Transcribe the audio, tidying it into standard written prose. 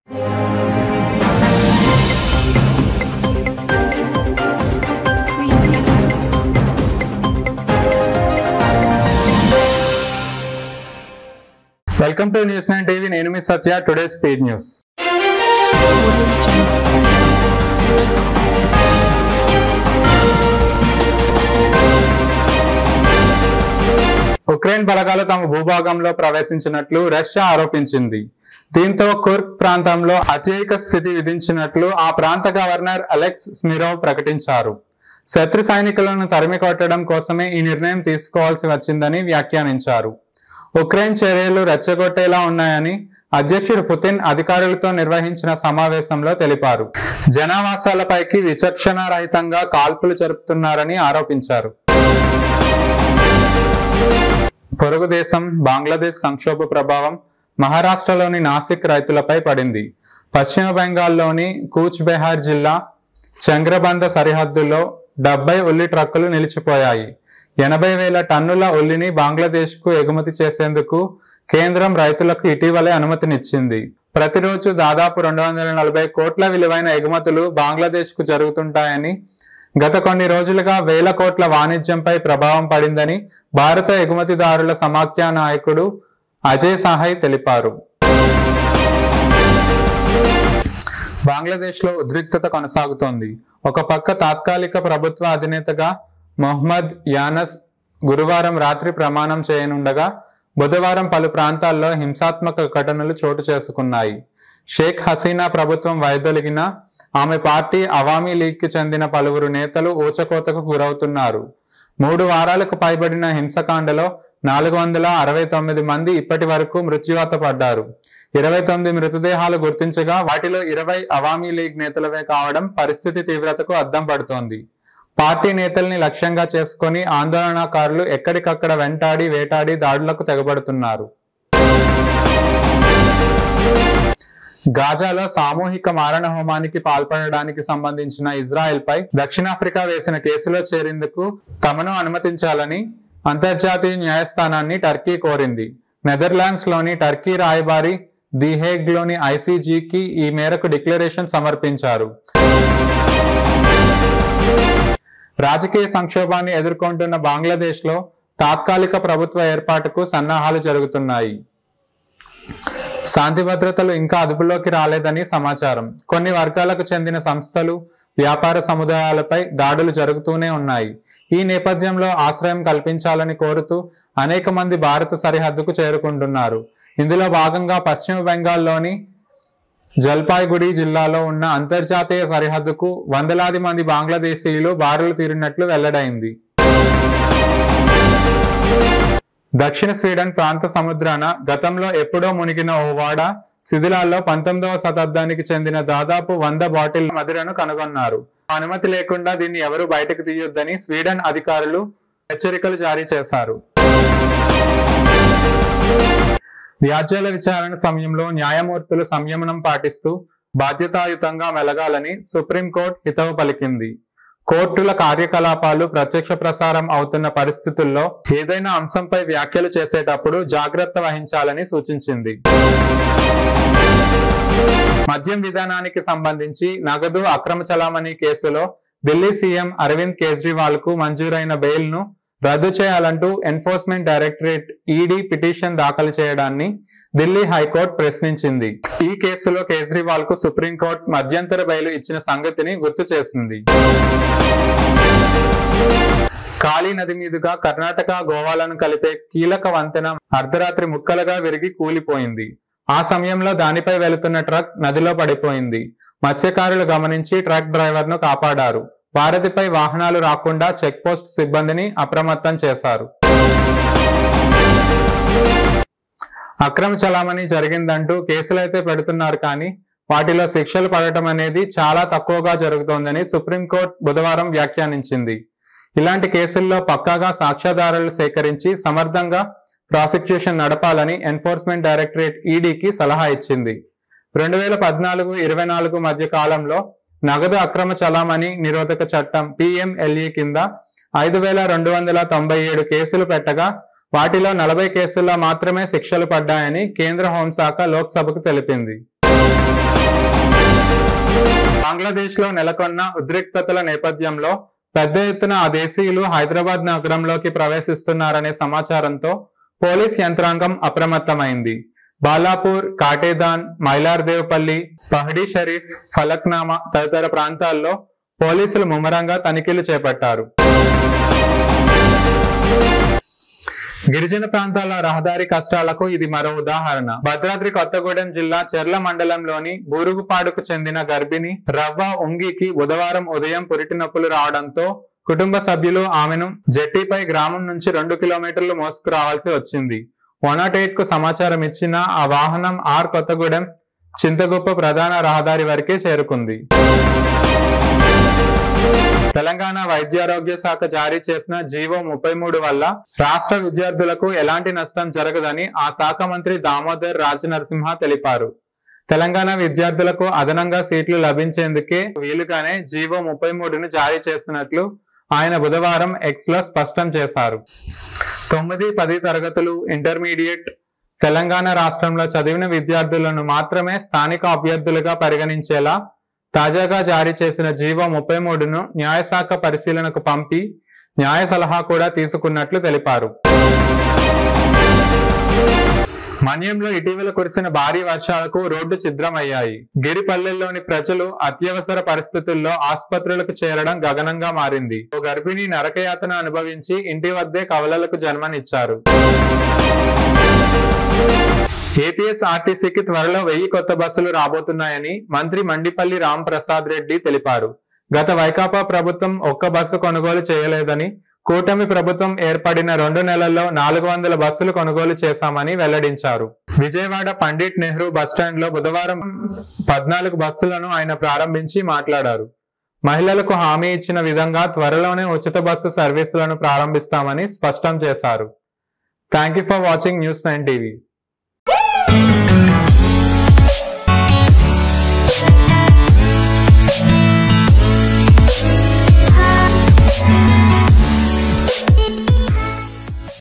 Welcome to News9 TV. నేను మీ Satya. Today speed news. Ukraine బలగాలు తమ భూభాగంలో ప్రవేశించినట్లు రష్యా ఆరోపించింది. దీంతో కుర్క్ ప్రాంతంలో అత్యయిక స్థితి విధించినట్లు ఆ ప్రాంత గవర్నర్ అలెక్స్ స్మిరోవ్ ప్రకటించారు. శత్రు సైనికులను తరిమి కొట్టడం కోసమే ఈ నిర్ణయం తీసుకోవాల్సి వచ్చిందని వ్యాఖ్యానించారు. ఉక్రెయిన్ చర్యలు రెచ్చగొట్టేలా ఉన్నాయని అధ్యక్షుడు పుతిన్ అధికారులతో నిర్వహించిన సమావేశంలో తెలిపారు. జనావాసాలపైకి విచక్షణారహితంగా కాల్పులు జరుపుతున్నారని ఆరోపించారు. పొరుగు దేశం బంగ్లాదేశ్ సంక్షోభ ప్రభావం మహారాష్ట్రలోని నాసిక్ రైతులపై పడింది. పశ్చిమ బెంగాల్లోని కూచ్ బెహార్ జిల్లా చంగ్రబంద సరిహద్దులో 70 ఉల్లి ట్రక్కులు నిలిచిపోయాయి. 80,000 టన్నుల ఉల్లిని బంగ్లాదేశ్కు ఎగుమతి చేసేందుకు కేంద్రం రైతులకు ఇటీవలే అనుమతినిచ్చింది. ప్రతిరోజు దాదాపు 240 కోట్ల విలువైన ఎగుమతులు బంగ్లాదేశ్కు జరుగుతుంటాయని, గత కొన్ని రోజులుగా వేల కోట్ల వాణిజ్యంపై ప్రభావం పడిందని భారత ఎగుమతిదారుల సమాఖ్య నాయకుడు అజయ్ సాహయ్ తెలిపారు. బంగ్లాదేశ్లో ఉద్రిక్తత కొనసాగుతోంది. ఒక పక్క తాత్కాలిక ప్రభుత్వ అధినేతగా మొహమ్మద్ యానస్ గురువారం రాత్రి ప్రమాణం చేయనుండగా బుధవారం పలు ప్రాంతాల్లో హింసాత్మక ఘటనలు చోటు చేసుకున్నాయి. షేక్ హసీనా ప్రభుత్వం వైదొలిగిన ఆమె పార్టీ అవామీ లీగ్కి చెందిన పలువురు నేతలు ఊచకోతకు గురవుతున్నారు. 3 వారాలకు పైబడిన హింసకాండలో 469 మంది ఇప్పటి వరకు మృత్యువాత పడ్డారు. 29 మృతదేహాలు గుర్తించగా వాటిలో 20 అవామీ లీగ్ నేతలవే కావడం పరిస్థితి తీవ్రతకు అద్దం పడుతోంది. పార్టీ నేతల్ని లక్ష్యంగా చేసుకుని ఆందోళనకారులు ఎక్కడికక్కడ వెంటాడి వేటాడి దాడులకు తెగబడుతున్నారు. గాజాలో సామూహిక మారణ హోమానికి పాల్పడడానికి సంబంధించిన ఇజ్రాయెల్పై దక్షిణాఫ్రికా వేసిన కేసులో చేరేందుకు తమను అనుమతించాలని అంతర్జాతీయ న్యాయస్థానాన్ని టర్కీ కోరింది. నెదర్లాండ్స్ లోని టర్కీ రాయబారి ది హేగ్ లోని ఐసీజీకి ఈ మేరకు డిక్లరేషన్ సమర్పించారు. రాజకీయ సంక్షోభాన్ని ఎదుర్కొంటున్న బంగ్లాదేశ్లో తాత్కాలిక ప్రభుత్వ ఏర్పాటుకు సన్నాహాలు జరుగుతున్నాయి. శాంతి భద్రతలు ఇంకా అదుపులోకి రాలేదని సమాచారం. కొన్ని వర్గాలకు చెందిన సంస్థలు, వ్యాపార సముదాయాలపై దాడులు జరుగుతూనే ఉన్నాయి. ఈ నేపథ్యంలో ఆశ్రయం కల్పించాలని కోరుతూ అనేక మంది భారత సరిహద్దుకు చేరుకుంటున్నారు. ఇందులో భాగంగా పశ్చిమ బెంగాల్లోని జల్పాయ్గుడి జిల్లాలో ఉన్న అంతర్జాతీయ సరిహద్దుకు వందలాది మంది బంగ్లాదేశీయులు బారులు తీరినట్లు వెల్లడైంది. దక్షిణ స్వీడన్ ప్రాంత సముద్రాన గతంలో ఎప్పుడో మునిగిన ఓ వాడ శిథిలాల్లో 19వ శతాబ్దానికి చెందిన దాదాపు 100 బాటిల్ మదిరను కనుగొన్నారు. అనుమతి లేకుండా దీన్ని ఎవరూ బయటకు తీయొద్దని స్వీడన్ అధికారులు హెచ్చరికలు జారీ చేశారు. వ్యాజ్యాల విచారణ సమయంలో న్యాయమూర్తులు సంయమనం పాటిస్తూ బాధ్యతాయుతంగా మెలగాలని సుప్రీంకోర్టు హితవు పలికింది. కోర్టుల కార్యకలాపాలు ప్రత్యక్ష ప్రసారం అవుతున్న పరిస్థితుల్లో ఏదైనా అంశంపై వ్యాఖ్యలు చేసేటప్పుడు జాగ్రత్త వహించాలని సూచించింది. మద్యం విధానానికి సంబంధించి నగదు అక్రమ చలామణి కేసులో ఢిల్లీ సీఎం అరవింద్ కేజ్రీవాల్ కు మంజూరైన బెయిల్ ను రద్దు చేయాలంటూ ఎన్ఫోర్స్మెంట్ డైరెక్టరేట్ ఈడీ పిటిషన్ దాఖలు చేయడాన్ని ఢిల్లీ హైకోర్టు ప్రశ్నించింది. ఈ కేసులో కేజ్రీవాల్ కు సుప్రీంకోర్టు మధ్యంతర బెయిల్ ఇచ్చిన సంగతిని గుర్తు చేసింది. కాళీ నది మీదుగా కర్ణాటక, గోవాలను కలిపే కీలక వంతెన అర్ధరాత్రి ముక్కలుగా విరిగి కూలిపోయింది. ఆ సమయంలో దానిపై వెళుతున్న ట్రక్ నదిలో పడిపోయింది. మత్స్యకారులు గమనించి ట్రక్ డ్రైవర్ ను కాపాడారు. వారధిపై వాహనాలు రాకుండా చెక్ పోస్ట్ సిబ్బందిని అప్రమత్తం చేశారు. అక్రమ చలామణి జరిగిందంటూ కేసులైతే పెడుతున్నారు కానీ వాటిలో శిక్షలు పడటం అనేది చాలా తక్కువగా జరుగుతోందని సుప్రీంకోర్టు బుధవారం వ్యాఖ్యానించింది. ఇలాంటి కేసుల్లో పక్కాగా సాక్ష్యాధారాలు సేకరించి సమర్థంగా ప్రాసిక్యూషన్ నడపాలని ఎన్ఫోర్స్మెంట్ డైరెక్టరేట్ ఈడీకి సలహా ఇచ్చింది. 2014-24 మధ్య కాలంలో నగదు అక్రమ చలామణి నిరోధక చట్టం PMLA కింద 5297 కేసులు పెట్టగా వాటిలో 40 కేసుల్లో మాత్రమే శిక్షలు పడ్డాయని కేంద్ర హోంశాఖ లోక్సభకు తెలిపింది. బంగ్లాదేశ్ లో నెలకొన్న ఉద్రిక్తతల నేపథ్యంలో పెద్ద ఎత్తున ఆ దేశీయులు హైదరాబాద్ నగరంలోకి ప్రవేశిస్తున్నారనే సమాచారంతో పోలీస్ యంత్రాంగం అప్రమత్తమైంది. బాలాపూర్, కాటేదాన్, మైలార్దేవ్పల్లి, పహడీ షరీఫ్, ఫలక్నామా తదితర ప్రాంతాల్లో పోలీసులు ముమ్మరంగా తనిఖీలు చేపట్టారు. గిరిజన ప్రాంతాల రహదారి కష్టాలకు ఇది మరో ఉదాహరణ. భద్రాద్రి కొత్తగూడెం జిల్లా చెర్ల మండలంలోని బూరుగుపాడుకు చెందిన గర్భిణి రవ్వ ఉంగికి బుధవారం ఉదయం పురిటి నొప్పులు రావడంతో కుటుంబ సభ్యులు ఆమెను జెట్టీపై గ్రామం నుంచి 2 కిలోమీటర్లు మోసుకురావాల్సి వచ్చింది. 108 కు సమాచారం ఇచ్చిన ఆ వాహనం ఆర్ కొత్తగూడెం చింతగుప్ప ప్రధాన రహదారి వరకే చేరుకుంది. తెలంగాణ వైద్యారోగ్య శాఖ జారీ చేసిన జీవో 33 వల్ల రాష్ట్ర విద్యార్థులకు ఎలాంటి నష్టం జరగదని ఆ శాఖ మంత్రి దామోదర్ రాజనరసింహ తెలిపారు. తెలంగాణ విద్యార్థులకు అదనంగా సీట్లు లభించేందుకే వీలుగానే జీవో 33ను జారీ చేస్తున్నట్లు ఆయన బుధవారం ఎక్స్ లో స్పష్టం చేశారు. 9, 10 తరగతులు, ఇంటర్మీడియట్ తెలంగాణ రాష్ట్రంలో చదివిన విద్యార్థులను మాత్రమే స్థానిక అభ్యర్థులుగా పరిగణించేలా తాజాగా జారీ చేసిన జీవో 33ను న్యాయశాఖ పరిశీలనకు పంపి న్యాయ సలహా కూడా తీసుకున్నట్లు తెలిపారు. మన్యంలో ఇటీవల కురిసిన భారీ వర్షాలకు రోడ్డు ఛిద్రమయ్యాయి. గిరిపల్లెల్లోని ప్రజలు అత్యవసర పరిస్థితుల్లో ఆసుపత్రులకు చేరడం గగనంగా మారింది. ఓ గర్భిణి నరకయాతన అనుభవించి ఇంటి వద్దే కవలలకు జన్మనిచ్చారు. ఏపీఎస్ఆర్టీసీకి త్వరలో 1000 కొత్త బస్సులు రాబోతున్నాయని మంత్రి మండిపల్లి రాంప్రసాద్ రెడ్డి తెలిపారు. గత వైకాపా ప్రభుత్వం ఒక్క బస్సు కొనుగోలు చేయలేదని, కూటమి ప్రభుత్వం ఏర్పడిన 2 నెలల్లో 400 బస్సులు కొనుగోలు చేశామని వెల్లడించారు. విజయవాడ పండిట్ నెహ్రూ బస్టాండ్ లో బుధవారం 14 బస్సులను ఆయన ప్రారంభించి మాట్లాడారు. మహిళలకు హామీ ఇచ్చిన విధంగా త్వరలోనే ఉచిత బస్సు సర్వీసులను ప్రారంభిస్తామని స్పష్టం చేశారు. Thank you for watching News9 TV.